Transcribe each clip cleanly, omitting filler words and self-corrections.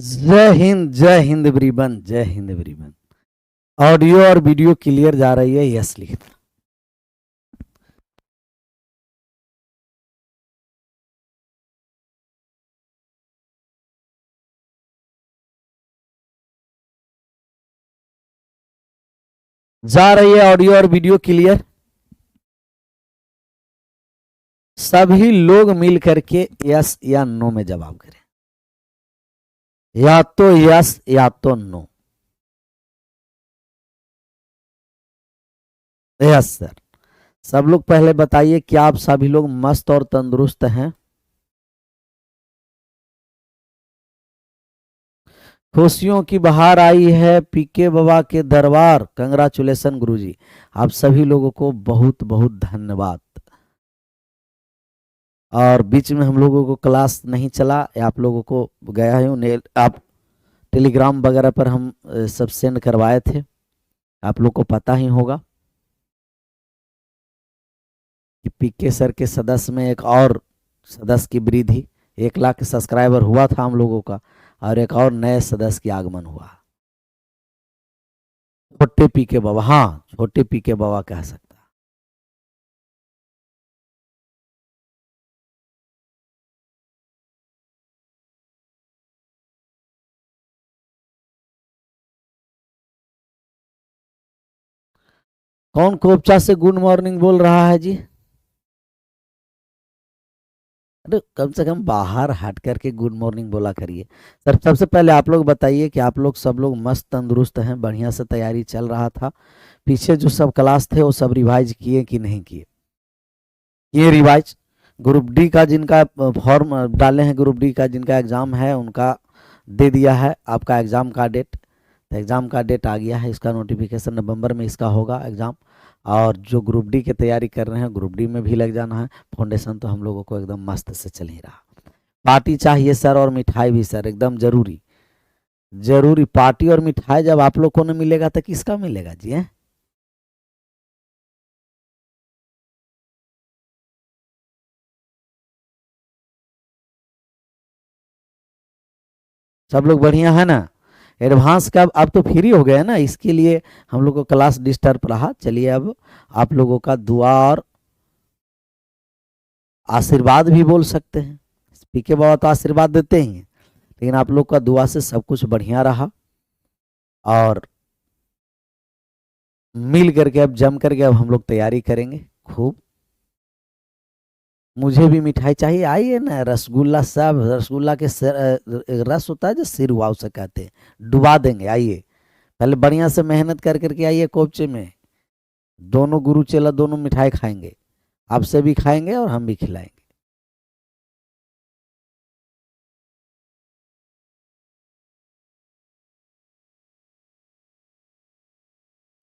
जय हिंद ब्रिबन, जय हिंद ब्रिबन। ऑडियो और वीडियो क्लियर जा रही है? यस लिख। जा रही है ऑडियो और वीडियो क्लियर? सभी लोग मिल करके यस या नो में जवाब करें, या तो यस या तो नो। Yes sir. सब लोग पहले बताइए, क्या आप सभी लोग मस्त और तंदुरुस्त हैं? खुशियों की बहार आई है पीके बाबा के दरबार। कंग्रेचुलेसन गुरुजी, आप सभी लोगों को बहुत बहुत धन्यवाद। और बीच में हम लोगों को क्लास नहीं चला, आप लोगों को गया है आप टेलीग्राम वगैरह पर हम सब सेंड करवाए थे, आप लोग को पता ही होगा कि पीके सर के सदस्य में एक और सदस्य की वृद्धि, 1 लाख सब्सक्राइबर हुआ था हम लोगों का, और एक और नए सदस्य की आगमन हुआ। छोटे पीके बाबा, हाँ छोटे पीके बाबा कह सकता। कौन कोपचा से गुड मॉर्निंग बोल रहा है जी? अरे कम से कम बाहर हट करके गुड मॉर्निंग बोला करिए। सर सबसे पहले आप लोग बताइए कि आप लोग सब लोग मस्त तंदुरुस्त हैं, बढ़िया से तैयारी चल रहा था? पीछे जो सब क्लास थे वो सब रिवाइज किए कि नहीं किए? ये रिवाइज ग्रुप डी का जिनका फॉर्म डाले हैं, ग्रुप डी का जिनका एग्ज़ाम है उनका दे दिया है आपका एग्ज़ाम का डेट। एग्ज़ाम का डेट आ गया है, इसका नोटिफिकेशन नवंबर में इसका होगा एग्ज़ाम। और जो ग्रुप डी की तैयारी कर रहे हैं ग्रुप डी में भी लग जाना है। फाउंडेशन तो हम लोगों को एकदम मस्त से चल ही रहा। पार्टी चाहिए सर और मिठाई भी सर, एकदम जरूरी। जरूरी पार्टी और मिठाई जब आप लोग को नहीं मिलेगा तो किसका मिलेगा जी? है सब लोग बढ़िया है ना? एडवांस का अब तो फ्री हो गया है ना, इसके लिए हम लोग को क्लास डिस्टर्ब रहा। चलिए अब आप लोगों का दुआ और आशीर्वाद भी बोल सकते हैं। पीके बाबा तो आशीर्वाद देते ही हैं, लेकिन आप लोग का दुआ से सब कुछ बढ़िया रहा। और मिल करके अब जम करके अब हम लोग तैयारी करेंगे खूब। मुझे भी मिठाई चाहिए, आइए ना। रसगुल्ला, सब रसगुल्ला के रस होता है जो सिर हुआ उसे कहते हैं, डुबा देंगे। आइए पहले बढ़िया से मेहनत कर करके आइए कोपचे में। दोनों गुरु चेला दोनों मिठाई खाएंगे, आपसे भी खाएंगे और हम भी खिलाएंगे।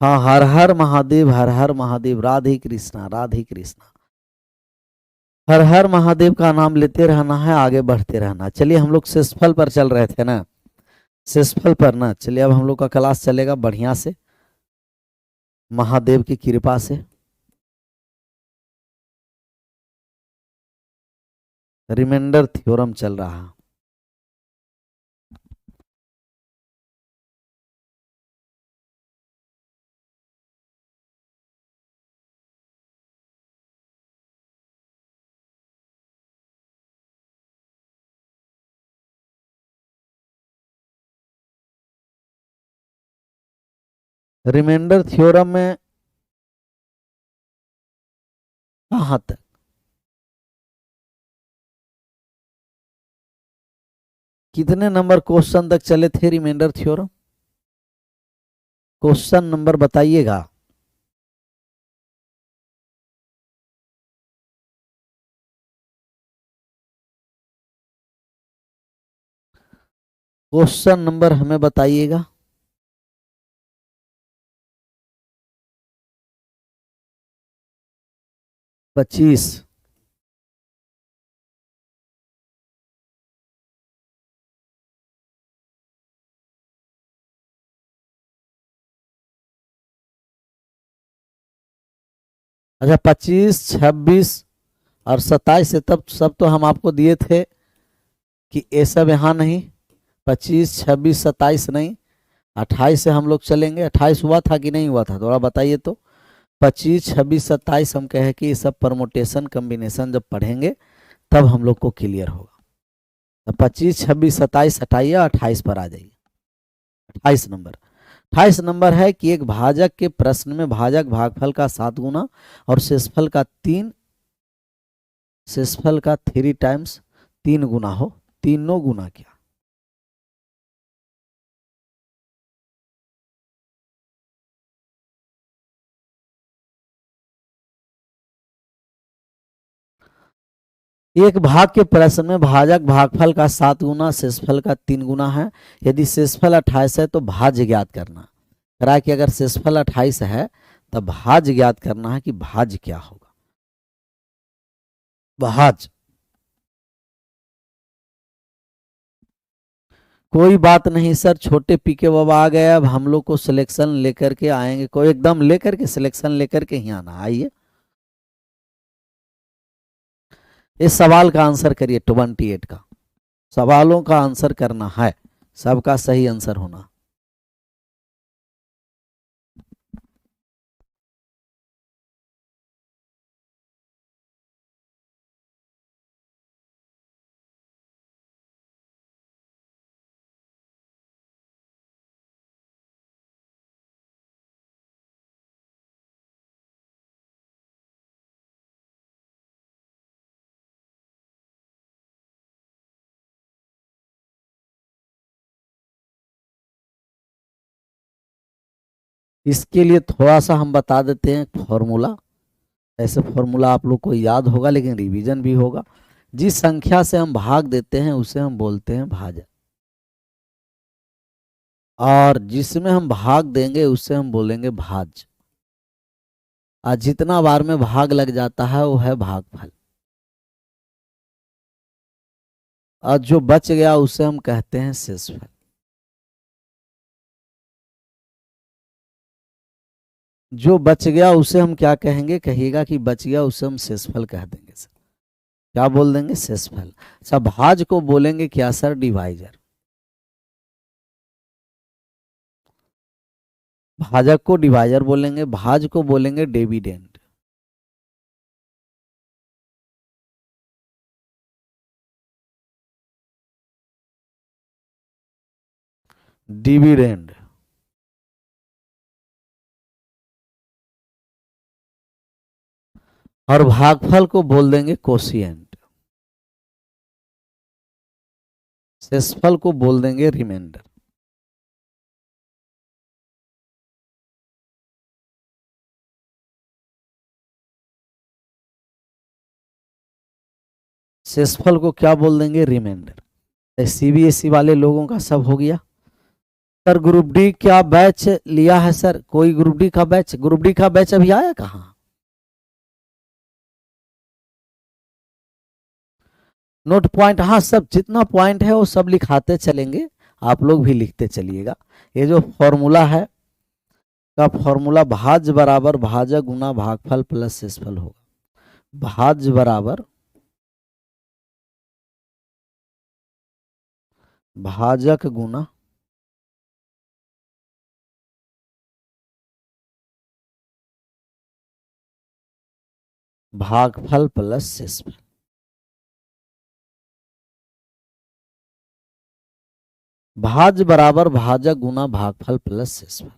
हाँ, हर हर महादेव, हर हर महादेव। राधे कृष्णा, राधे कृष्णा। हर हर महादेव का नाम लेते रहना है, आगे बढ़ते रहना। चलिए हम लोग शेषफल पर चल रहे थे ना, शेषफल पर ना। चलिए अब हम लोग का क्लास चलेगा बढ़िया से, महादेव की कृपा से। रिमाइंडर थ्योरम चल रहा। रिमाइंडर थ्योरम में कहाँ तक? कितने नंबर क्वेश्चन तक चले थे रिमाइंडर थ्योरम? क्वेश्चन नंबर बताइएगा। क्वेश्चन नंबर हमें बताइएगा। 25। अच्छा, 25, 26 और 27 से तब सब तो हम आपको दिए थे कि ये सब यहाँ नहीं। 25, 26, 27 नहीं, 28 से हम लोग चलेंगे। 28 हुआ था कि नहीं हुआ था, थोड़ा बताइए तो। 25, 26, 27 हम कहे कि ये सब परमोटेशन कम्बिनेशन जब पढ़ेंगे तब हम लोग को क्लियर होगा। तो 25, 26, 27 हटाइए, 28 पर आ जाइए। 28 नंबर है कि एक भाजक के प्रश्न में भाजक भागफल का 7 गुना और शेषफल का 3 टाइम्स 3 गुना हो। तीनों गुना क्या? एक भाग के प्रश्न में भाजक भागफल का 7 गुना शेषफल का 3 गुना है। यदि शेषफल 28 है तो भाज्य ज्ञात करना। कह रहा है कि अगर शेषफल 28 है तब भाज्य ज्ञात करना है कि भाज्य क्या होगा। भाज्य कोई बात नहीं सर, छोटे पीके बाबा आ गए। अब हम लोग को सिलेक्शन लेकर के आएंगे, कोई एकदम लेकर के सिलेक्शन लेकर के ही आना। आइए इस सवाल का आंसर करिए। 28 का सवालों का आंसर करना है, सबका सही आंसर होना। इसके लिए थोड़ा सा हम बता देते हैं फॉर्मूला। ऐसे फॉर्मूला आप लोग को याद होगा लेकिन रिवीजन भी होगा। जिस संख्या से हम भाग देते हैं उसे हम बोलते हैं भाजक, और जिसमें हम भाग देंगे उससे हम बोलेंगे भाज्य। और जितना बार में भाग लग जाता है वो है भागफल, और जो बच गया उसे हम कहते हैं शेषफल। जो बच गया उसे हम क्या कहेंगे, कहिएगा कि बच गया, उसे हम शेषफल कह देंगे सर। क्या बोल देंगे? शेषफल। सब भाज को बोलेंगे क्या सर? डिवाइजर। भाजक को डिवाइजर बोलेंगे, भाज को बोलेंगे डिविडेंड। डिविडेंड। और भागफल को बोल देंगे कोशिएंट। शेषफल को बोल देंगे रिमाइंडर। शेषफल को क्या बोल देंगे? रिमाइंडर। सीबीएसई वाले लोगों का सब हो गया। सर ग्रुप डी क्या बैच लिया है सर? कोई ग्रुप डी का बैच? ग्रुप डी का बैच अभी आया कहाँ? नोट पॉइंट, हाँ सब जितना पॉइंट है वो सब लिखाते चलेंगे, आप लोग भी लिखते चलिएगा। ये जो फॉर्मूला है का फॉर्मूला भाज्य बराबर भाजक गुना भागफल प्लस शेषफल होगा। भाज्य बराबर भाजक गुना भागफल प्लस शेषफल। भाज्य बराबर भाजक गुना भागफल प्लस शेषफल।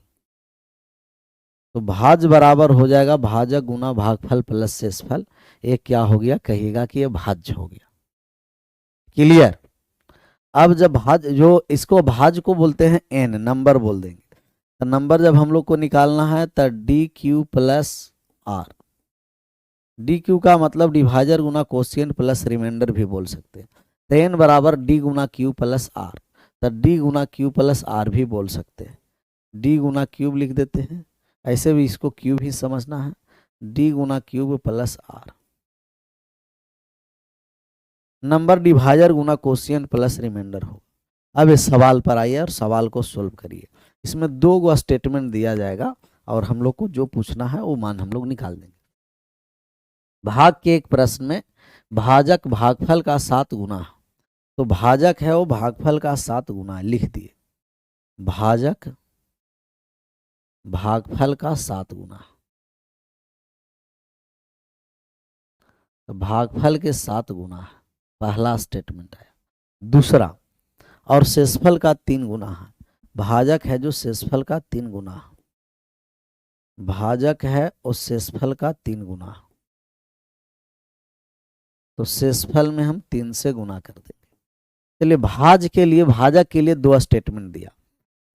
तो भाज्य बराबर हो जाएगा भाजक गुना भागफल प्लस शेषफल। एक क्या हो गया, कहिएगा कि ये भाज्य हो गया। क्लियर? अब जब भाज्य, जो इसको भाज्य को बोलते हैं एन, नंबर बोल देंगे। तो नंबर जब हम लोग को निकालना है तो D Q plus R. D Q का मतलब डिवाइजर गुना कोशिएंट प्लस रिमाइंडर भी बोल सकते हैं। तो एन बराबर डी गुना क्यू प्लस आर। तो डी गुना क्यू प्लस आर भी बोल सकते हैं। डी गुना क्यूब लिख देते हैं, ऐसे भी इसको क्यूब ही समझना है। डी गुना cube plus R. Number divisor गुना कोशिएंट प्लस रिमाइंडर हो। अब इस सवाल पर आइए और सवाल को सोल्व करिए। इसमें 2 गो स्टेटमेंट दिया जाएगा और हम लोग को जो पूछना है वो मान हम लोग निकाल देंगे। भाग के एक प्रश्न में भाजक भागफल का 7 गुना, तो भाजक है वो भागफल का 7 गुना है, लिख दिए। भाजक भागफल का 7 गुना, तो भागफल के 7 गुना है, पहला स्टेटमेंट है। दूसरा, और शेषफल का 3 गुना है। भाजक है जो शेषफल का 3 गुना है, भाजक है और शेषफल का 3 गुना, तो शेषफल में हम 3 से गुना कर देंगे। चलिए, भाज के लिए, भाजक के लिए 2 स्टेटमेंट दिया।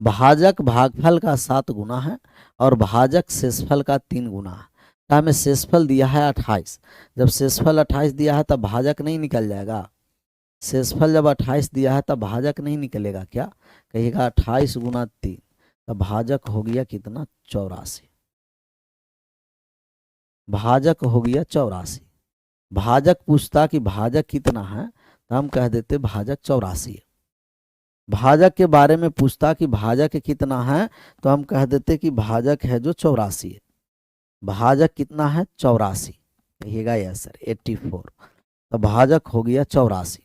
भाजक भागफल का 7 गुना है और भाजक शेषफल का 3 गुना है। तो हमें शेषफल दिया है 28। जब शेषफल 28 दिया है तब भाजक नहीं निकल जाएगा। शेषफल जब 28 दिया है तब भाजक नहीं निकलेगा क्या? कहिएगा 28 गुना 3, तब भाजक हो गया कितना? 84। भाजक हो गया 84। भाजक पूछता कि भाजक कितना है, तो हम कह देते भाजक 84 है। भाजक के बारे में पूछता कि भाजक कितना है, तो हम कह देते कि भाजक है जो 84 है। भाजक कितना है? 84। कहिएगा यस सर, 84। तो भाजक हो गया 84।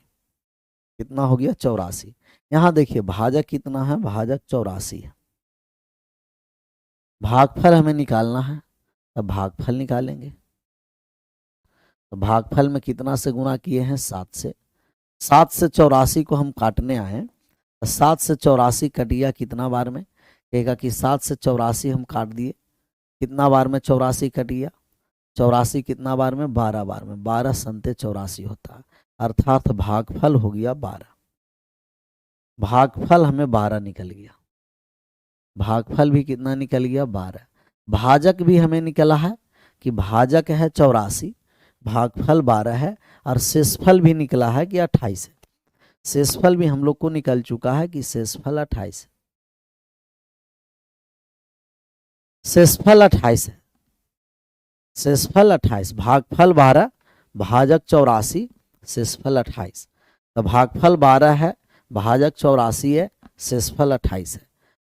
कितना हो गया? 84। यहाँ देखिए भाजक कितना है? भाजक 84 है। भागफल हमें निकालना है, तब भागफल निकालेंगे। तो भागफल में कितना से गुणा किए हैं? 7 से। 7 से 84 को हम काटने आए, 7 से 84 कट गया कितना बार में? कहेगा कि 7 से 84 हम काट दिए, कितना बार में 84 कट गया? 84 कितना बार में? 12 बार में। 12 संते 84 होता है, अर्थात भागफल हो गया 12। भागफल हमें 12 निकल गया। भागफल भी कितना निकल गया? 12। भाजक भी हमें निकला है कि भाजक है 84, भागफल 12 है, और शेषफल भी निकला है कि 28 है। शेषफल भी हम लोग को निकल चुका है कि शेषफल 28 है। शेषफल 28 है। शेषफल 28, भागफल 12, भाजक 84, शेषफल 28। तो भागफल 12 है, भाजक 84 है, शेषफल 28 है।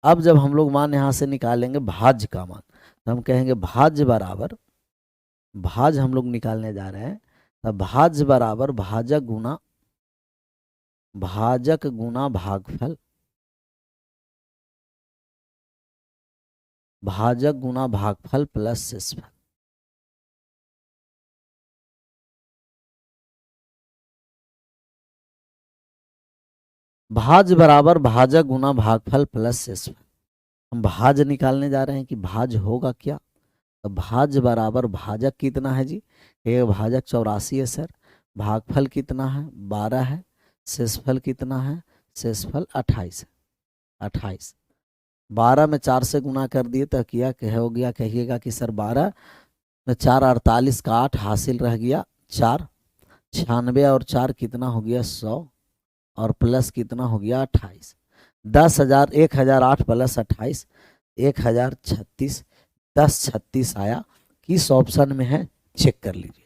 अब जब हम लोग मान यहाँ से निकालेंगे भाज्य का मान, तो हम कहेंगे भाज्य बराबर, भाज हम लोग निकालने जा रहे हैं, तब भाज्य बराबर भाजक गुना भागफल, भाजक गुना भागफल प्लस शेषफल। भाज बराबर भाजक गुना भागफल प्लस शेषफल। हम भाज निकालने जा रहे हैं कि भाज होगा क्या? तो भाज बराबर भाजक कितना है जी? एक भाजक 84 है सर। भागफल कितना है? 12 है। शेषफल कितना है? शेषफल 28 है। 28, 12 में 4 से गुना कर दिए तो क्या कह हो गया? कहिएगा कि सर 12 में 4 48 का 8 हासिल रह गया 4। 96 और 4 कितना हो गया? 100, और प्लस कितना हो गया? 28। 10,000, 1008 प्लस 28, 1036। 1036 आया, किस ऑप्शन में है चेक कर लीजिए।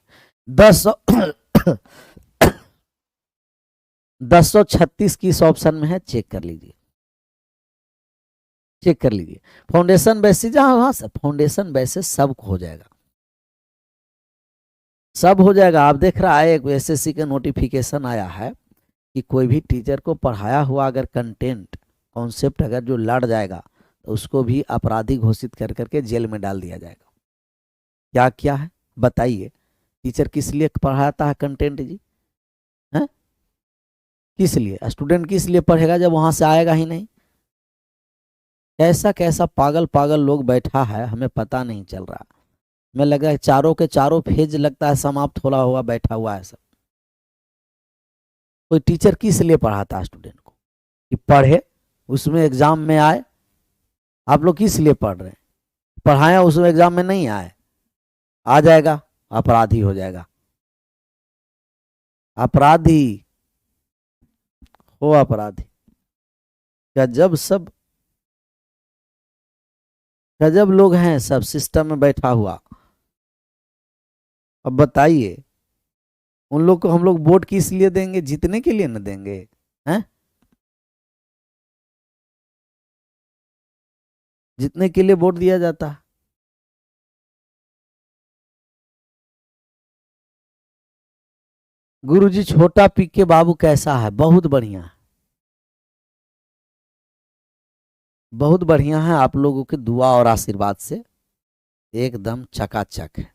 1036 किस ऑप्शन में है चेक कर लीजिए, चेक कर लीजिए। फाउंडेशन बेसिस, जहां वहां से फाउंडेशन बेसिस सब हो जाएगा, सब हो जाएगा। आप देख रहा है एक एसएससी का नोटिफिकेशन आया है कि कोई भी टीचर को पढ़ाया हुआ अगर कंटेंट कॉन्सेप्ट अगर जो लड़ जाएगा तो उसको भी अपराधी घोषित कर करके जेल में डाल दिया जाएगा। क्या क्या है बताइए? टीचर किस लिए पढ़ाता है कंटेंट जी? है किस लिए? स्टूडेंट किस लिए पढ़ेगा जब वहां से आएगा ही नहीं? कैसा कैसा पागल पागल लोग बैठा है, हमें पता नहीं चल रहा। हमें लग रहा है चारों के चारों फेज लगता है समाप्त होला हुआ बैठा हुआ है सब। कोई टीचर किस लिए पढ़ाता है स्टूडेंट को? कि पढ़े, उसमें एग्जाम में आए। आप लोग किस लिए पढ़ रहे हैं? पढ़ाएं, उसमें एग्जाम में नहीं आए, आ जाएगा, अपराधी हो जाएगा। अपराधी हो, अपराधी। गजब, सब गजब लोग हैं सब सिस्टम में बैठा हुआ। अब बताइए, उन लोग को हम लोग वोट किस लिए देंगे? जीतने के लिए न देंगे? हैं? जीतने के लिए वोट दिया जाता है। गुरुजी छोटा पी के बाबू कैसा है? बहुत बढ़िया है, बहुत बढ़िया है। आप लोगों के दुआ और आशीर्वाद से एकदम चकाचक है,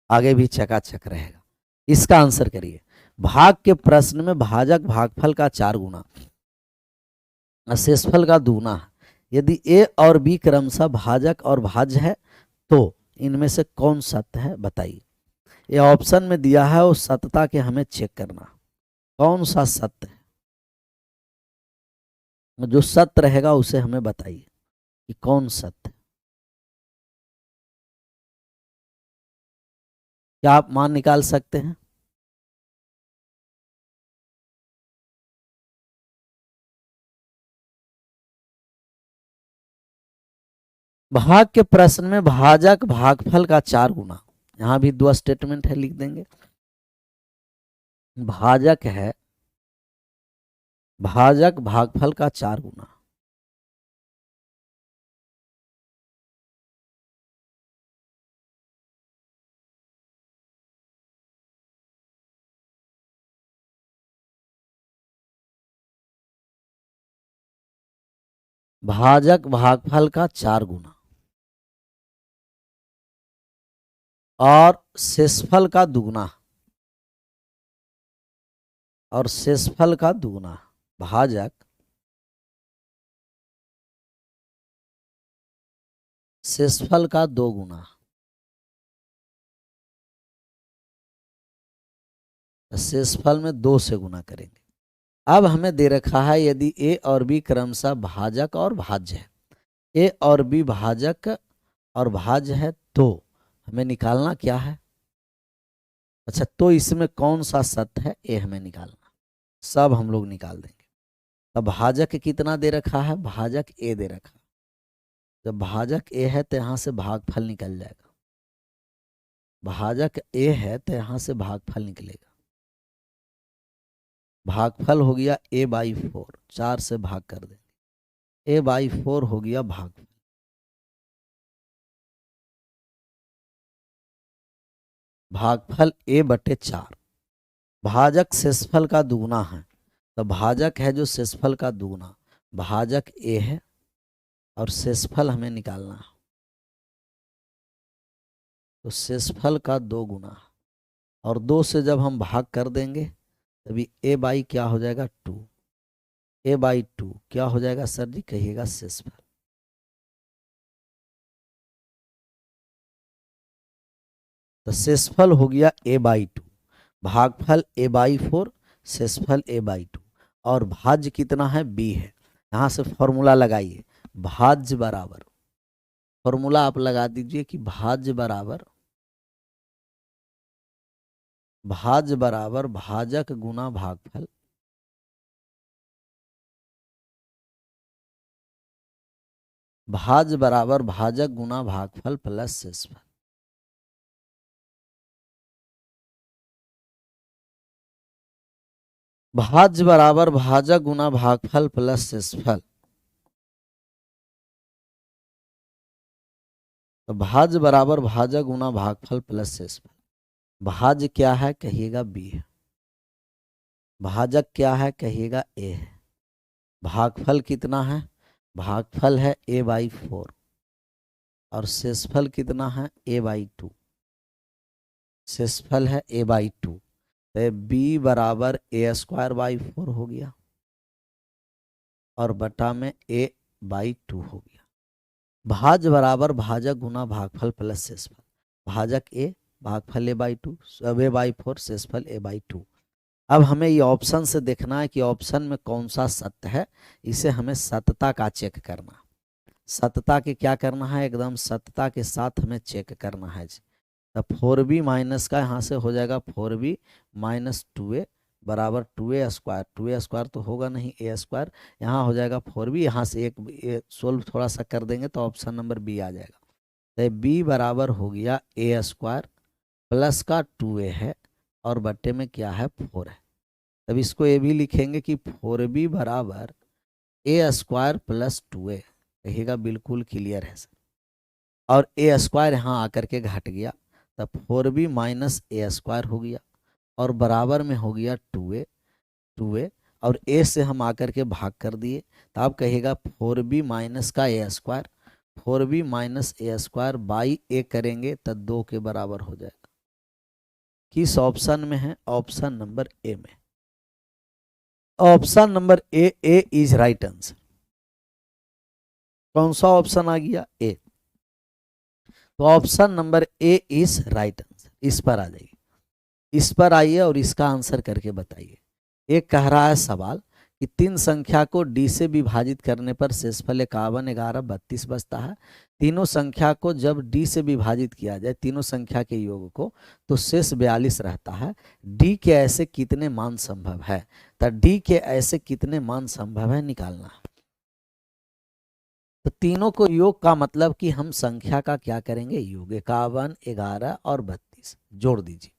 आगे भी चकाचक रहेगा। इसका आंसर करिए। भाग के प्रश्न में भाजक भागफल का 4 गुना, शेषफल का दूना है। यदि ए और बी क्रमशः भाजक और भाज्य है तो इनमें से कौन सत्य है बताइए। ये ऑप्शन में दिया है, उस सत्यता के हमें चेक करना कौन सा सत्य है। जो सत्य रहेगा उसे हमें बताइए कि कौन सत्य है। क्या आप मान निकाल सकते हैं? भाग के प्रश्न में भाजक भागफल का 4 गुना, यहां भी 2 स्टेटमेंट है, लिख देंगे। भाजक है भाजक भागफल का 4 गुना, भाजक भागफल का 4 गुना और शेषफल का दुगुना, और शेषफल का दुगुना। भाजक शेषफल का 2 गुना, शेषफल में 2 से गुना करेंगे। अब हमें दे रखा है यदि ए और बी क्रमशः भाजक और भाज्य है, ए और बी भाजक और भाज्य है तो हमें निकालना क्या है? अच्छा, तो इसमें कौन सा सत्य है ये हमें निकालना, सब हम लोग निकाल देंगे। अब भाजक कितना दे रखा है? भाजक ए दे रखा है। जब भाजक ए है तो यहाँ से भागफल निकल जाएगा, भाजक ए है तो यहाँ से भागफल निकलेगा। भागफल हो गया a/4, 4 से भाग कर देंगे, a/4 हो गया भागफल। भागफल a/4। भाजक शेषफल का दुगुना है, तो भाजक है जो शेषफल का दुगुना, भाजक ए है और शेषफल हमें निकालना है, तो शेषफल का 2 गुना, और 2 से जब हम भाग कर देंगे तभी a/ क्या हो जाएगा? 2, a/2 क्या हो जाएगा सर जी? कहिएगा शेषफल। तो शेषफल हो गया a/2, भागफल a/4, शेषफल a/2, और भाज्य कितना है? b है। यहां से फॉर्मूला लगाइए, भाज्य बराबर, फॉर्मूला आप लगा दीजिए कि भाज्य बराबर भाजक गुना भागफल, भाज्य बराबर भाजक गुना भागफल प्लस शेषफल। भाज्य बराबर भाजक गुना भागफल प्लस शेषफल। तो भाज्य बराबर भाजक गुना भागफल प्लस शेषफल। भाज्य क्या है? कहिएगा b है। भाजक क्या है? कहिएगा a है। भागफल कितना है? भागफल है a/4, और शेषफल कितना है? a/2, शेषफल है a/2, तो b बराबर a²/4 हो गया और बटा में a/2 हो गया। भाज्य बराबर भाजक गुना भागफल प्लस शेषफल, भाजक a, भागफल a/2, सब a/4, शेषफल a/2। अब हमें ये ऑप्शन से देखना है कि ऑप्शन में कौन सा सत्य है, इसे हमें सत्यता का चेक करना, सत्यता के क्या करना है? एकदम सत्यता के साथ हमें चेक करना है जी। तो 4b माइनस का यहाँ से हो जाएगा 4b माइनस 2a बराबर 2a², 2a² तो होगा नहीं, a², यहाँ हो जाएगा 4b, यहाँ से एक सोल्व थोड़ा सा कर देंगे तो ऑप्शन नंबर बी आ जाएगा। तो b बराबर हो गया a² प्लस का 2a है और बट्टे में क्या है? 4 है। तब इसको ये भी लिखेंगे कि 4b बराबर a² प्लस 2a, कहिएगा बिल्कुल क्लियर है सर। और a² यहाँ आकर के घट गया, तब 4b माइनस a² हो गया, और बराबर में हो गया 2a और a से हम आकर के भाग कर दिए, तो आप कहिएगा 4b माइनस का a square, 4b minus a square by a करेंगे तो 2 के बराबर हो जाएगा। किस ऑप्शन में है? ऑप्शन नंबर ए में। Option number A is right answer. कौन सा ऑप्शन आ गया? ए। तो option number A is right answer. इस पर आ जाइए, इस पर आइए और इसका आंसर करके बताइए। एक कह रहा है सवाल कि 3 संख्या को d से विभाजित करने पर शेषफल 51, 11, 32 बचता है। तीनों संख्या को जब d से विभाजित किया जाए, तीनों संख्या के योग को, तो शेष 42 रहता है। d के ऐसे कितने मान संभव है? तो d के ऐसे कितने मान संभव है निकालना है। तो तीनों को योग का मतलब कि हम संख्या का क्या करेंगे? योग। 51, 11 और 32 जोड़ दीजिए।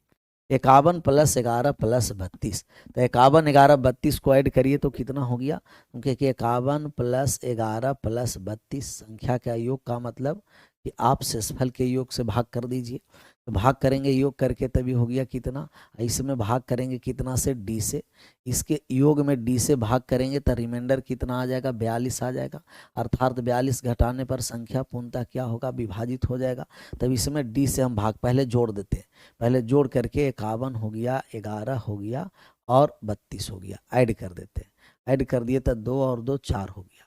51 प्लस 11 प्लस 32, तो 51, 11, 32 को ऐड करिए तो कितना हो गया? क्योंकि 51 प्लस 11 प्लस 32 संख्या का योग का मतलब कि आप शेषफल के योग से भाग कर दीजिए। तो भाग करेंगे योग करके तभी हो गया कितना, इसमें भाग करेंगे कितना से? d से। इसके योग में d से भाग करेंगे तो रिमाइंडर कितना आ जाएगा? 42 आ जाएगा। अर्थात 42 घटाने पर संख्या पूर्णतः क्या होगा? विभाजित हो जाएगा। तब इसमें d से हम भाग पहले जोड़ देते हैं। पहले जोड़ करके 51 हो गया, 11 हो गया और 32 हो गया, ऐड कर देते हैं। ऐड कर दिए तो 2 और 2 4 हो गया,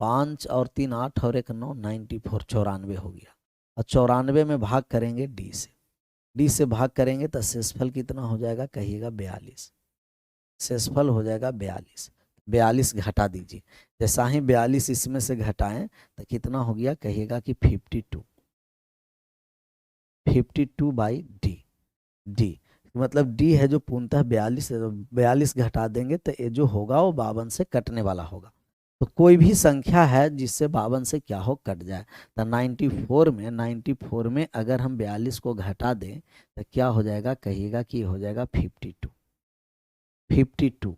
5 और 3 8 और 1 9, 94 94 हो गया। और 94 में भाग करेंगे d से। d से भाग करेंगे तो शेषफल कितना हो जाएगा? कहिएगा 42। शेषफल हो जाएगा 42। 42 घटा दीजिए। जैसा ही 42 इसमें से घटाएं तो कितना हो गया? कहिएगा कि 52। 52 बाई डी मतलब d है जो पूर्णतः 42 है, तो 42 घटा देंगे तो ये जो होगा वो 52 से कटने वाला होगा। तो कोई भी संख्या है जिससे 52 से क्या हो? कट जाए। तो 94 में अगर हम 42 को घटा दें तो क्या हो जाएगा? कहिएगा कि हो जाएगा 52। 52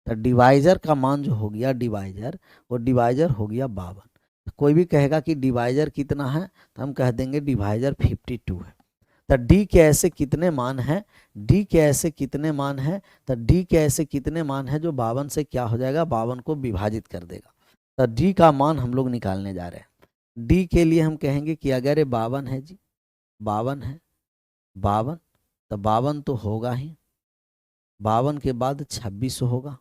तो डिवाइजर का मान जो हो गया डिवाइजर, वो डिवाइजर हो गया 52। कोई भी कहेगा कि डिवाइजर कितना है तो हम कह देंगे डिवाइजर 52 है। तो d के ऐसे कितने मान हैं? d के ऐसे कितने मान हैं? तो d के ऐसे कितने मान हैं जो 52 से क्या हो जाएगा? 52 को विभाजित कर देगा। तो d का मान हम लोग निकालने जा रहे हैं। d के लिए हम कहेंगे कि अगर ये 52 है जी, 52 है, 52 तो 52 तो होगा ही, 52 के बाद 26 होगा।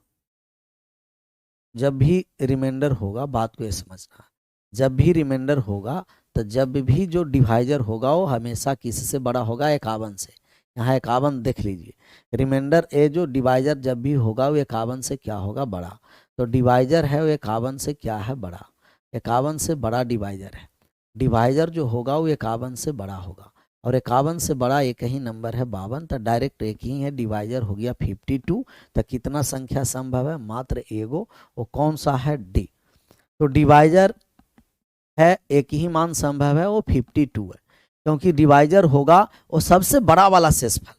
जब भी रिमाइंडर होगा, बात को ये समझना, जब भी रिमाइंडर होगा तो जब भी जो डिवाइजर होगा वो हमेशा किससे बड़ा होगा? 51 से। यहाँ 51 देख लीजिए, रिमाइंडर ए जो डिवाइजर जब भी होगा वो 51 से क्या होगा? बड़ा। तो डिवाइजर है वो 51 से क्या है? बड़ा। 51 से बड़ा डिवाइजर है। डिवाइजर जो होगा वो 51 से बड़ा होगा और 51 से बड़ा एक ही नंबर है 52। तो डायरेक्ट एक ही है, डिवाइजर हो गया 52। तो कितना संख्या संभव है? मात्र एगो। वो कौन सा है? डी। तो डिवाइजर है, एक ही मान संभव है, वो 52 है। क्योंकि डिवाइजर होगा वो सबसे बड़ा वाला शेषफल।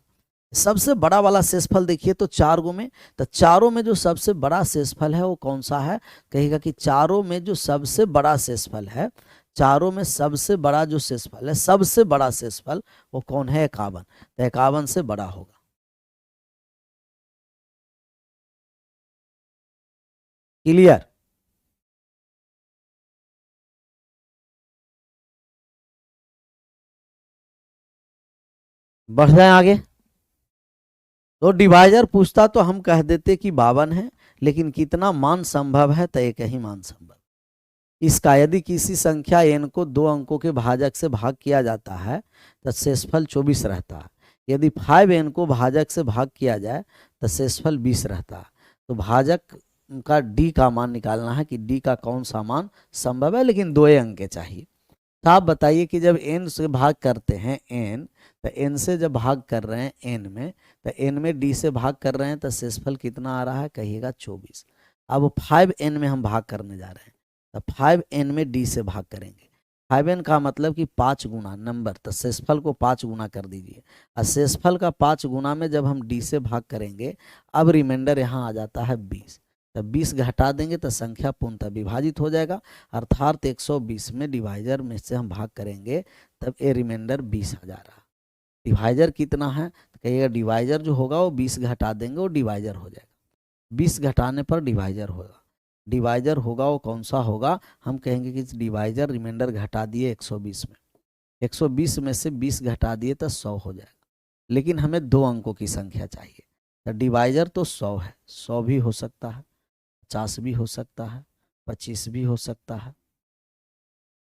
सबसे बड़ा वाला शेषफल देखिए तो 4 गो में, तो चारों में जो सबसे बड़ा शेषफल है वो कौन सा है? कहेगा कि चारों में जो सबसे बड़ा शेषफल है, चारों में सबसे बड़ा जो शेषफल है, सबसे बड़ा शेषफल वो कौन है? 51। तो 51 से बड़ा होगा। क्लियर? बढ़ जाए आगे। तो डिवाइजर पूछता तो हम कह देते कि 52 है, लेकिन कितना मान संभव है? तो एक ही मान संभव। इसका यदि किसी संख्या n को 2 अंकों के भाजक से भाग किया जाता है तो शेषफल 24 रहता है। यदि 5n को भाजक से भाग किया जाए तो शेषफल 20 रहता है। तो भाजक का d का मान निकालना है कि d का कौन सा मान संभव है, लेकिन 2 अंक के चाहिए। तो आप बताइए कि जब n से भाग करते हैं n, तो n से जब भाग कर रहे हैं n में, तो n में d से भाग कर रहे हैं तो शेषफल कितना आ रहा है? कहिएगा 24। अब 5n में हम भाग करने जा रहे हैं तो 5n में d से भाग करेंगे। 5n का मतलब कि 5 गुना नंबर, तो शेषफल को 5 गुना कर दीजिए। और शेषफल का 5 गुना में जब हम d से भाग करेंगे, अब रिमाइंडर यहाँ आ जाता है 20। तब 20 घटा देंगे तो संख्या पूर्णतः विभाजित हो जाएगा। अर्थात 120 में डिवाइजर में से हम भाग करेंगे तब ये रिमाइंडर 20 आ जा रहा। डिवाइजर कितना है? कहिएगा डिवाइजर जो होगा वो 20 घटा देंगे वो डिवाइजर हो जाएगा। 20 घटाने पर डिवाइजर होगा। डिवाइजर होगा वो कौन सा होगा, हम कहेंगे कि डिवाइजर रिमाइंडर घटा दिए 120 में, 120 में से 20 घटा दिए तो 100 हो जाएगा। लेकिन हमें 2 अंकों की संख्या चाहिए। तो डिवाइजर तो 100 है, 100 भी हो सकता है, 50 भी हो सकता है, 25 भी हो सकता है,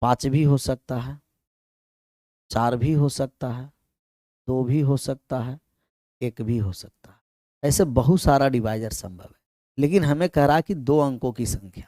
5 भी हो सकता है, 4 भी हो सकता है, 2 भी हो सकता है, 1 भी हो सकता है। ऐसे बहुत सारा डिवाइजर संभव है। लेकिन हमें कह रहा है कि 2 अंकों की संख्या,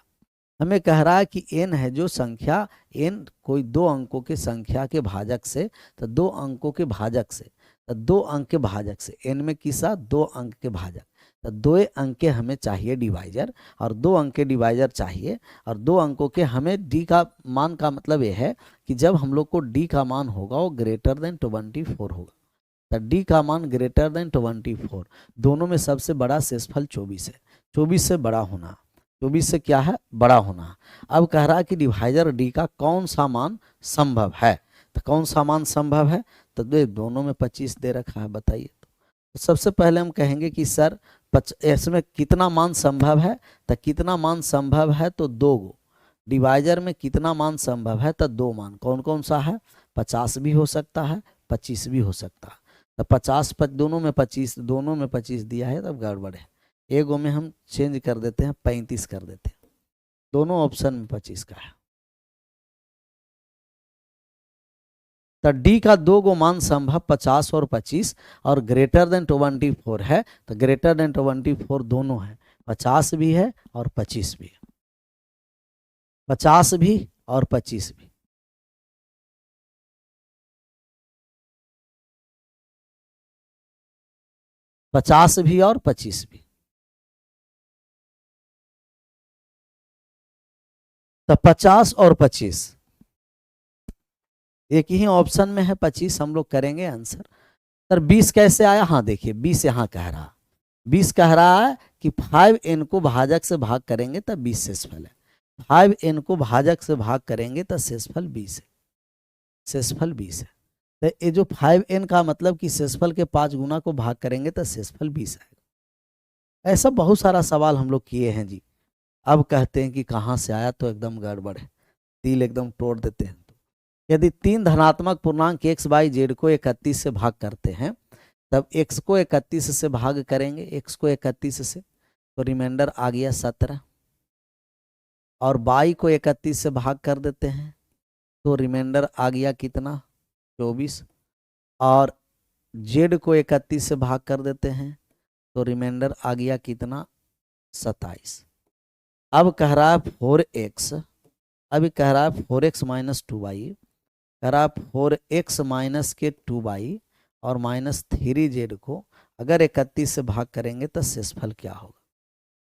हमें कह रहा है कि n है जो संख्या, n कोई 2 अंकों के संख्या के भाजक से, तो 2 अंकों के भाजक से, तो 2 अंक के भाजक से, n में किसा 2 अंक के भाजक, तो 2 अंक के हमें चाहिए डिवाइजर और 2 अंक के डिवाइजर चाहिए। और 2 अंकों के हमें d का मान का मतलब यह है कि जब हम लोग को d का मान होगा वो ग्रेटर देन 24 होगा। तो d का मान ग्रेटर देन 24, दोनों में सबसे बड़ा शेषफल 24 है, 24 से बड़ा होना, 24 से क्या है बड़ा होना। अब कह रहा है कि डिवाइजर d का कौन सा मान संभव है, तो कौन सा मान संभव है, तो दोनों में 25 दे रखा है, बताइए। तो सबसे पहले हम कहेंगे कि सर इसमें कितना मान संभव है, तो कितना मान संभव है तो 2 गो, डिवाइजर में कितना मान संभव है तो 2 मान, कौन कौन सा है, 50 भी हो सकता है, 25 भी हो सकता है। तो 50 दोनों में 25, दोनों में 25 दिया है, तब गड़बड़ है। एगो में हम चेंज कर देते हैं, 35 कर देते हैं, दोनों ऑप्शन में 25 का है। तो डी का 2 गो मान संभव 50 और 25 और ग्रेटर देन 24 है, तो ग्रेटर देन 24 दोनों है, 50 भी है और 25 भी है, 50 भी और 25 भी। पचास भी और 25 भी, तो 50 और 25 एक ही ऑप्शन में है, 25 हम लोग करेंगे आंसर। सर 20 कैसे आया, हाँ देखिए 20 यहाँ कह रहा, 20 कह रहा है कि 5n को भाजक से भाग करेंगे तब 20 शेषफल है, 5n को भाजक से भाग करेंगे तो शेषफल 20 है, शेषफल 20 है। तो ये जो 5n का मतलब कि शेषफल के 5 गुना को भाग करेंगे तो शेषफल 20 आएगा। ऐसा बहुत सारा सवाल हम लोग किए हैं जी। अब कहते हैं कि कहाँ से आया, तो एकदम गड़बड़ है, तिल एकदम तोड़ देते हैं। तो यदि 3 धनात्मक पूर्णांक x बाई जेड को 31 से भाग करते हैं, तब x को 31 से भाग करेंगे, x को 31 से, तो रिमाइंडर आ गया 17, और y को 31 से भाग कर देते हैं तो रिमाइंडर आ गया कितना 24, और z को 31 से भाग कर देते हैं तो रिमाइंडर आ गया कितना 27। अब कह रहा है 4x, अभी कह रहा है 4x माइनस 2y, कह रहा है 4x माइनस के 2y और माइनस 3z को अगर 31 से भाग करेंगे तो शेषफल क्या होगा।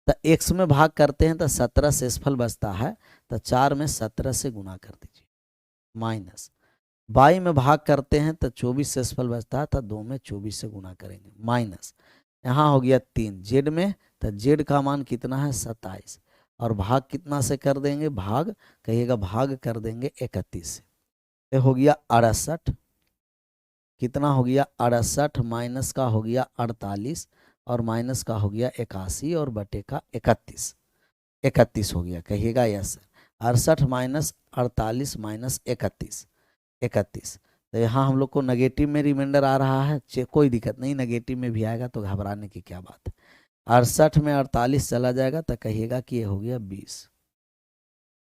तो x में भाग करते हैं तो 17 शेषफल बचता है, तो 4 में 17 से गुना कर दीजिए, माइनस y में भाग करते हैं तो 24 शेषफल बचता है, तो 2 में 24 से गुना करेंगे, माइनस यहाँ हो गया 3 z में, तो z का मान कितना है 27, और भाग कितना से कर देंगे, भाग कहिएगा भाग कर देंगे 31 से, तो हो गया 68, कितना हो गया 68 माइनस का हो गया 48 और माइनस का हो गया 81 और बटे का 31, 31 हो गया, कहिएगा यस। 68 माइनस 48 माइनस 31, 31, तो यहाँ हम लोग को नेगेटिव में रिमाइंडर आ रहा है, कोई दिक्कत नहीं, नेगेटिव में भी आएगा तो घबराने की क्या बात है। 68 में 48 चला जाएगा तो कहिएगा कि ये हो गया 20,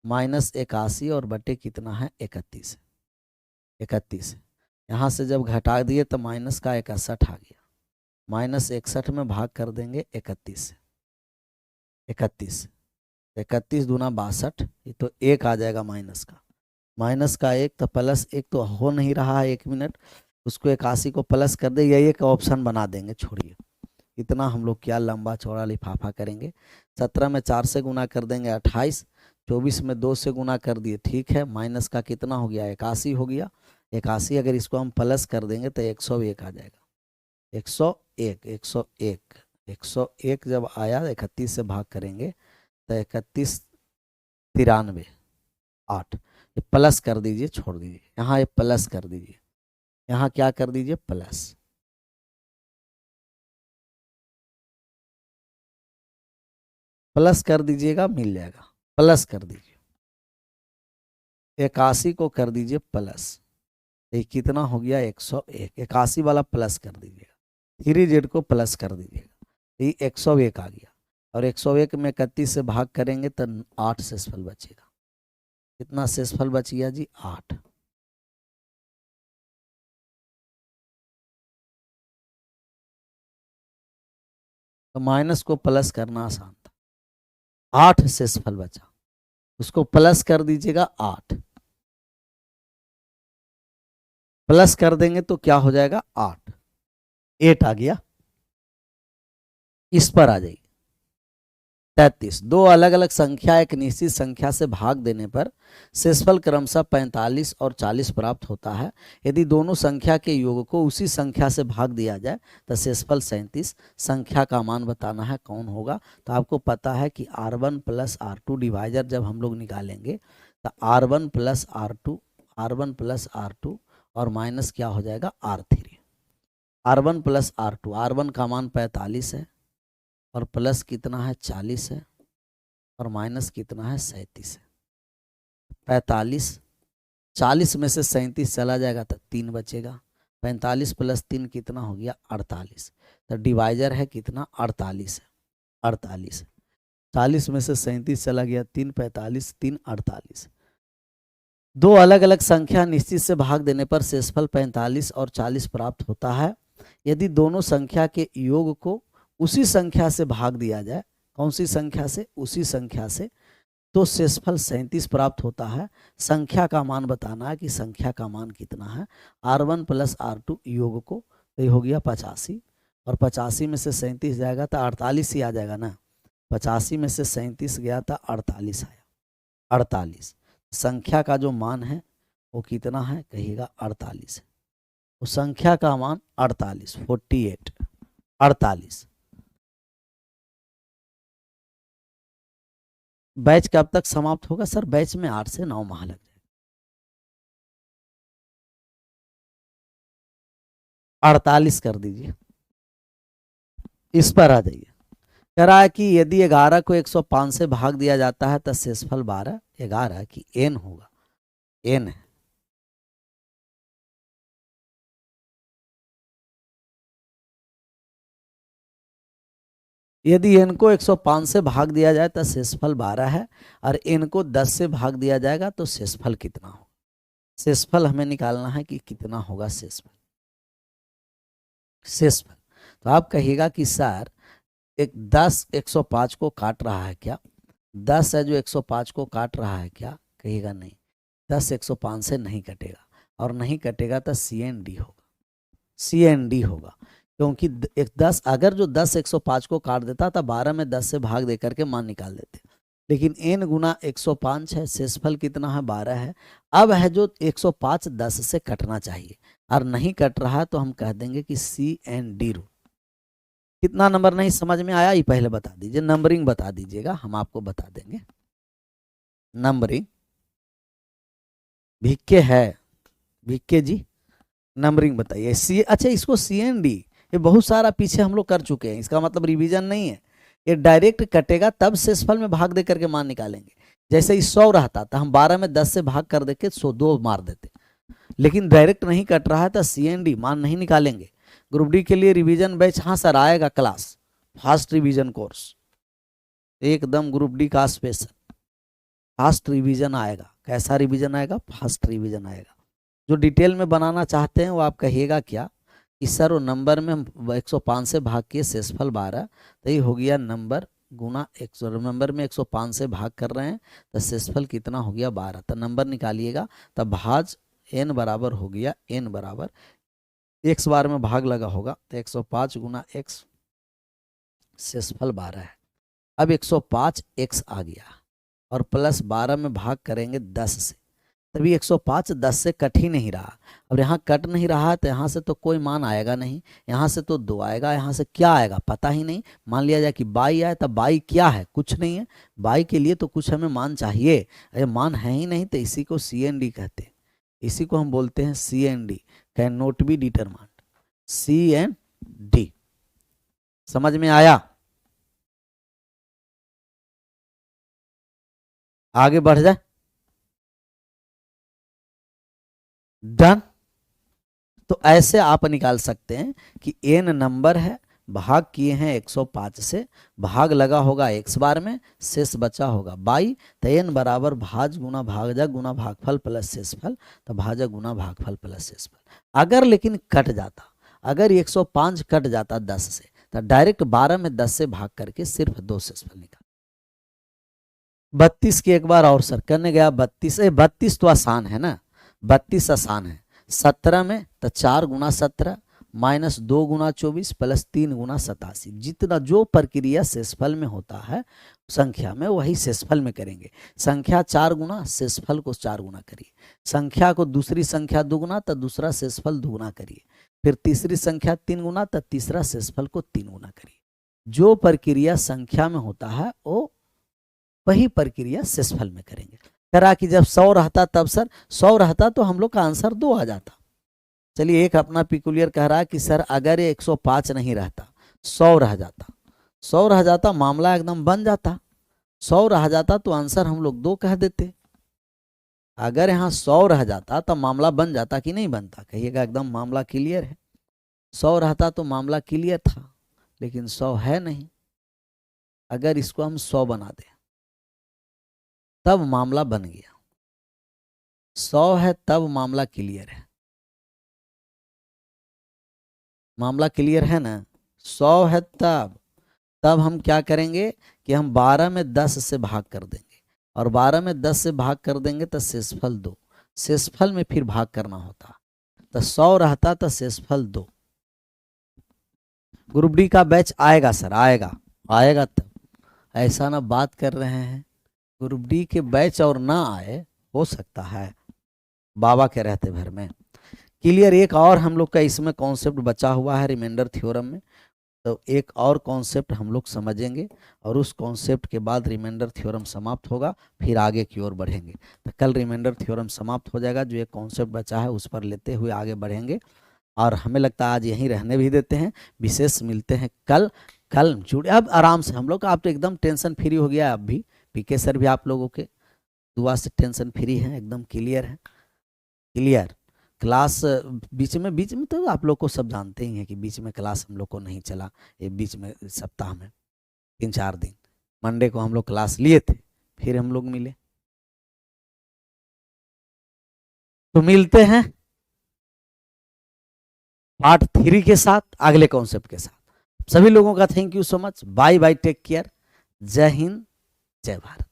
माइनस 81 और बटे कितना है 31, 31, यहाँ से जब घटा दिए तो माइनस का 61 आ गया, माइनस 61 में भाग कर देंगे 31 से, 31, 31 दूना 62, ये तो 1 आ जाएगा माइनस का, माइनस का 1 तो प्लस 1 तो हो नहीं रहा है, 1 मिनट, उसको 81 को प्लस कर दे, यही एक ऑप्शन बना देंगे, छोड़िए इतना हम लोग क्या लंबा चौड़ा लिफाफा करेंगे। 17 में 4 से गुना कर देंगे 28, 24 में 2 से गुना कर दिए, ठीक है, माइनस का कितना हो गया 81 हो गया, 81 अगर इसको हम प्लस कर देंगे तो 101 आ जाएगा, 101, 101, 101 जब आया 31 से भाग करेंगे तो 31 93 8, ये प्लस कर दीजिए, छोड़ दीजिए, यहाँ ये प्लस कर दीजिए, यहाँ क्या कर दीजिए प्लस, प्लस कर दीजिएगा, मिल जाएगा, प्लस कर दीजिए, 81 को कर दीजिए प्लस, ये कितना हो गया 101, 81 वाला प्लस कर दीजिएगा, 3z को प्लस कर दीजिएगा, ये 101 आ गया, और 101 में 31 से भाग करेंगे तो 8 शेषफल बचेगा। कितना शेषफल बच गया जी? 8। तो माइनस को प्लस करना आसान था, 8 शेषफल बचा, उसको प्लस कर दीजिएगा 8, प्लस कर देंगे तो क्या हो जाएगा 8, 8 आ गया। इस पर आ जाइए, 33, दो अलग अलग संख्या एक निश्चित संख्या से भाग देने पर शेषफल क्रमशः 45 और 40 प्राप्त होता है। यदि दोनों संख्या के योग को उसी संख्या से भाग दिया जाए तो शेषफल 37। संख्या का मान बताना है, कौन होगा? तो आपको पता है कि R1 प्लस R2 डिवाइजर जब हम लोग निकालेंगे तो R1 plus R2, R1 plus R2 और माइनस क्या हो जाएगा R3। R1 plus R2, R1 का मान 45 है और प्लस कितना है 40 है और माइनस कितना है 37 है। 45, 40 में से 37 चला जाएगा तो 3 बचेगा, 45 प्लस 3 कितना हो गया 48। तो डिवाइजर है कितना 48 है, 48, 40 में से 37 चला गया 3, 45, 3, 48। दो अलग अलग संख्या निश्चित से भाग देने पर शेषफल 45 और 40 प्राप्त होता है। यदि दोनों संख्या के योग को उसी संख्या से भाग दिया जाए, कौन सी संख्या से? उसी संख्या से, तो शेषफल 37 प्राप्त होता है। संख्या का मान बताना है कि संख्या का मान कितना है। R1 प्लस R2 योग को, तो ये हो गया 85, और 85 में से 37 जाएगा तो 48 ही आ जाएगा ना। 85 में से 37 गया था 48 आया, 48। संख्या का जो मान है वो कितना है? कहिएगा 48 है। तो संख्या का मान 48, 48, 48। बैच कब तक समाप्त होगा सर? बैच में 8 से 9 माह लग जाएगा। 48 कर दीजिए, इस पर आ जाइए। कह रहा है कि यदि 11 को 105 से भाग दिया जाता है तो शेषफल 12, 11 की n होगा, n है। यदि n को 105 से भाग दिया जाए तो शेषफल 12 है, और n को 10 से भाग दिया जाएगा तो शेषफल कितना होगा? शेषफल हमें निकालना है कि कितना होगा शेषफल। शेषफल तो आप कहिएगा कि सर एक 10 105 को काट रहा है क्या? 10 है जो 105 को काट रहा है क्या? कहिएगा नहीं, 10 105 से नहीं कटेगा, और नहीं कटेगा तो CND होगा, CND होगा। क्योंकि एक 10, अगर जो 10 105 को काट देता तो 12 में 10 से भाग दे करके मान निकाल देते, लेकिन n गुना 105 है, शेषफल कितना है 12 है। अब है जो 105 10 से कटना चाहिए और नहीं कट रहा है, तो हम कह देंगे कि CND रूल। कितना नंबर नहीं समझ में आया ये पहले बता दीजिए, नंबरिंग बता दीजिएगा, हम आपको बता देंगे नंबरिंग। भिक्के है, भिक्के जी नंबरिंग बताइए। अच्छा, इसको CND, ये बहुत सारा पीछे हम लोग कर चुके हैं, इसका मतलब रिवीजन नहीं है। ये डायरेक्ट कटेगा तब शेषफल में भाग दे करके मान निकालेंगे। जैसे ही 100 रहता तो हम 12 में 10 से भाग कर देके 102 मार देते, लेकिन डायरेक्ट नहीं कट रहा है तो CND मान नहीं निकालेंगे। ग्रुप डी के लिए रिवीजन बैच, हाँ सर आएगा क्लास, फास्ट रिवीजन कोर्स एकदम ग्रुप डी का स्पेशल फास्ट रिवीजन आएगा। कैसा रिवीजन आएगा? फास्ट रिवीजन आएगा। जो डिटेल में बनाना चाहते हैं वो आप कहिएगा क्या कि सर वो नंबर में 105 से भाग किए शेषफल 12, तो ये हो गया नंबर गुना 100, नंबर में 105 से भाग कर रहे हैं तो शेषफल कितना हो गया 12, तो नंबर निकालिएगा। तब भाज n बराबर हो गया, n बराबर x बार में भाग लगा होगा तो 105 गुना x, शेषफल 12 है। अब 105 x आ गया और प्लस 12 में भाग करेंगे 10 से, तभी 105 10 से कट ही नहीं रहा। अब यहाँ कट नहीं रहा है तो यहाँ से तो कोई मान आएगा नहीं, यहाँ से तो 2 आएगा, यहाँ से क्या आएगा पता ही नहीं। मान लिया जाए कि 22 आए, तब 22 क्या है? कुछ नहीं है। 22 के लिए तो कुछ हमें मान चाहिए, अरे मान है ही नहीं, तो इसी को CND कहते हैं, इसी को हम बोलते हैं CND, can not be determined, CND। समझ में आया? आगे बढ़ जाए, डन। तो ऐसे आप निकाल सकते हैं कि n नंबर है, भाग किए हैं 105 से, भाग लगा होगा x बार में, शेष बचा होगा y, तो n बराबर भाज गुना भागजा गुना भागफल प्लस शेषफल, तो भाजक गुना भागफल प्लस शेषफल। अगर लेकिन कट जाता, अगर 105 कट जाता 10 से, तो डायरेक्ट 12 में 10 से भाग करके सिर्फ 2 शेषफल निकाल। 32 की एक बार और सर करने गया, 32 तो आसान है ना, 32 आसान है। 17 में तो 4 गुना 17 माइनस 2 गुना 24 प्लस 3 गुना 87, जितना जो प्रक्रिया शेषफल में होता है संख्या में वही शेषफल में करेंगे। संख्या 4 गुना, शेषफल को 4 गुना करिए, संख्या को दूसरी संख्या दुगुना तो दूसरा शेषफल दुगुना करिए, फिर तीसरी संख्या 3 गुना तो तीसरा शेषफल को 3 गुना करिए। जो प्रक्रिया संख्या में होता है वो वही प्रक्रिया शेषफल में करेंगे। करा कि जब 100 रहता तब सर 100 रहता तो हम लोग का आंसर 2 आ जाता। चलिए एक अपना पिकुलियर कह रहा है कि सर अगर ये 105 नहीं रहता, 100 रह जाता, 100 रह जाता, मामला एकदम बन जाता। 100 रह जाता तो आंसर हम लोग 2 कह देते। अगर यहाँ 100 रह जाता तो मामला बन जाता कि नहीं बनता, कहिएगा एकदम मामला क्लियर है। 100 रहता तो मामला क्लियर था, लेकिन 100 है नहीं। अगर इसको हम 100 बना दें तब मामला बन गया, 100 है तब मामला क्लियर है। मामला क्लियर है ना, 100 है तब हम क्या करेंगे कि हम 12 में 10 से भाग कर देंगे, और 12 में 10 से भाग कर देंगे तो शेषफल 2, शेषफल में फिर भाग करना होता, तो 100 रहता तो शेषफल 2। ग्रुप डी का बैच आएगा सर, आएगा तब, ऐसा ना बात कर रहे हैं। ग्रुप डी के बैच और ना आए, हो सकता है बाबा के रहते भर में। क्लियर। एक और हम लोग का इसमें कॉन्सेप्ट बचा हुआ है रिमाइंडर थ्योरम में, तो एक और कॉन्सेप्ट हम लोग समझेंगे और उस कॉन्सेप्ट के बाद रिमाइंडर थ्योरम समाप्त होगा, फिर आगे की ओर बढ़ेंगे। तो कल रिमाइंडर थ्योरम समाप्त हो जाएगा, जो एक कॉन्सेप्ट बचा है उस पर लेते हुए आगे बढ़ेंगे। और हमें लगता है आज यहीं रहने भी देते हैं, विशेष मिलते हैं कल। कल जुड़े अब आराम से हम लोग, आप तो एकदम टेंशन फ्री हो गया। अब भी पीके सर भी आप लोगों के दुआ से टेंशन फ्री है, एकदम क्लियर है। क्लियर। क्लास बीच में तो आप लोग को सब जानते ही हैं कि बीच में क्लास हम लोग को नहीं चला। ये बीच में सप्ताह में 3-4 दिन मंडे को हम लोग क्लास लिए थे, फिर हम लोग मिले। तो मिलते हैं पार्ट 3 के साथ, अगले कॉन्सेप्ट के साथ। सभी लोगों का thank you so much. Bye bye, take care. जय हिंद, जय भारत।